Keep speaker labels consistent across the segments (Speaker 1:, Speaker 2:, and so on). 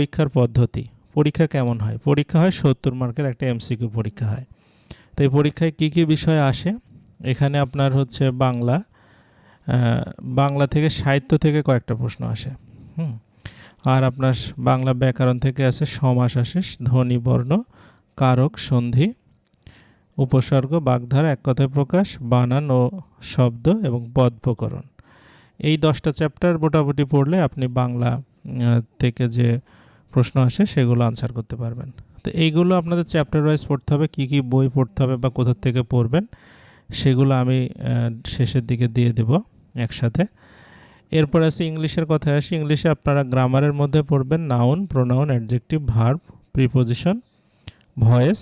Speaker 1: পরীক্ষার পদ্ধতি, পরীক্ষা কেমন হয়? পরীক্ষা হয় 70 মার্কের একটা এমসিকিউ পরীক্ষা হয়। তো এই পরীক্ষায় কী কী বিষয় আসে? এখানে আপনার হচ্ছে বাংলা থেকে সাহিত্য থেকে কয়েকটা প্রশ্ন আসে। আর আপনার বাংলা ব্যাকরণ থেকে আসে, সমাস আসে, ধ্বনি, বর্ণ, কারক, সন্ধি, উপসর্গ, বাগধারা, এক কথায় প্রকাশ, বানান ও শব্দ এবং পদপ্রকরণ। এই 10টা চ্যাপ্টার মোটামুটি পড়লে আপনি বাংলা থেকে যে প্রশ্ন আসে সেগুলো আনসার করতে পারবেন। তো এইগুলো আপনাদের চ্যাপ্টার ওয়াইজ পড়তে হবে, কী কী বই পড়তে হবে বা কোথা থেকে পড়বেন সেগুলো আমি শেষের দিকে দিয়ে দেব একসাথে। এরপর আসি ইংলিশের কথায় আসি। ইংলিশে আপনারা গ্রামারের মধ্যে পড়বেন noun, pronoun, adjective, verb, preposition, voice,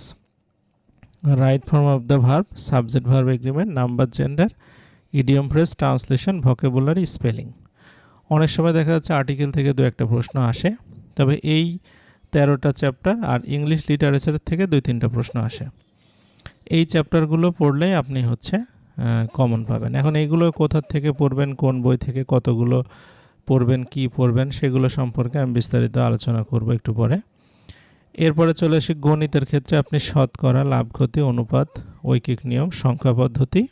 Speaker 1: right form of the verb, subject verb agreement, number, gender, idiom phrase, translation, vocabulary, spelling. অনেক সময় দেখা যাচ্ছে আর্টিকেল থেকে 2-1টা প্রশ্ন আসে, তবে এই 13টা চ্যাপ্টার আর ইংলিশ লিটারেচারের থেকে 2-3টা প্রশ্ন আসে। এই চ্যাপ্টারগুলো পড়লেই আপনি হচ্ছে কমন পাবেন। এখন এইগুলো কোথা থেকে পড়বেন, কোন বই থেকে কতগুলো পড়বেন, কি পড়বেন সেগুলো সম্পর্কে আমি বিস্তারিত আলোচনা করব একটু পরে। এরপরে চলে আসি গণিতের ক্ষেত্রে আপনি শতকরা, লাভ ক্ষতি, অনুপাত, ঐকিক নিয়ম, সংখ্যা পদ্ধতি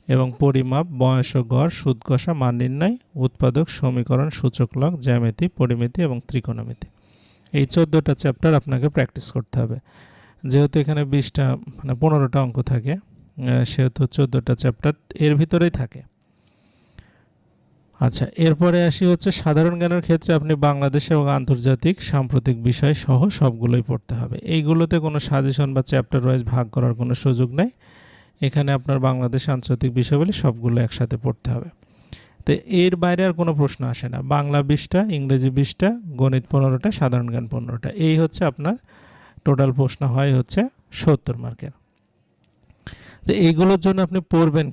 Speaker 1: এবং পরিমাপ, বয়স ও গড়, সুদ কষা, মান নির্ণয়, উৎপাদক, সমীকরণ, সূচক লগ, জ্যামিতি, পরিমিতি এবং ত্রিকোণমিতি। এই 14টা চ্যাপ্টার আপনাকে প্র্যাকটিস করতে হবে। যেহেতু এখানে 15টা অঙ্ক থাকে, সেহেতু 14টা চ্যাপ্টার এর ভিতরেই থাকে। আচ্ছা, এরপরে আসি হচ্ছে সাধারণ জ্ঞানের ক্ষেত্রে আপনি বাংলাদেশ এবং আন্তর্জাতিক সাম্প্রতিক বিষয় সহ সবগুলোই পড়তে হবে। এইগুলোতে কোনো সাজেশন বা চ্যাপ্টার ওয়াইজ ভাগ করার কোনো সুযোগ নেই। এখানে আপনার বাংলাদেশ আন্তর্জাতিক বিষয়গুলি সবগুলো একসাথে পড়তে হবে। তো এর বাইরে আর কোনো প্রশ্ন আসে না। বাংলা 20টা, ইংরেজি 20টা, গণিত 15টা, সাধারণ জ্ঞান 15টা। এই হচ্ছে আপনার টোটাল প্রশ্ন হয় হচ্ছে 70 মার্কের। তো এইগুলোর জন্য আপনি পড়বেন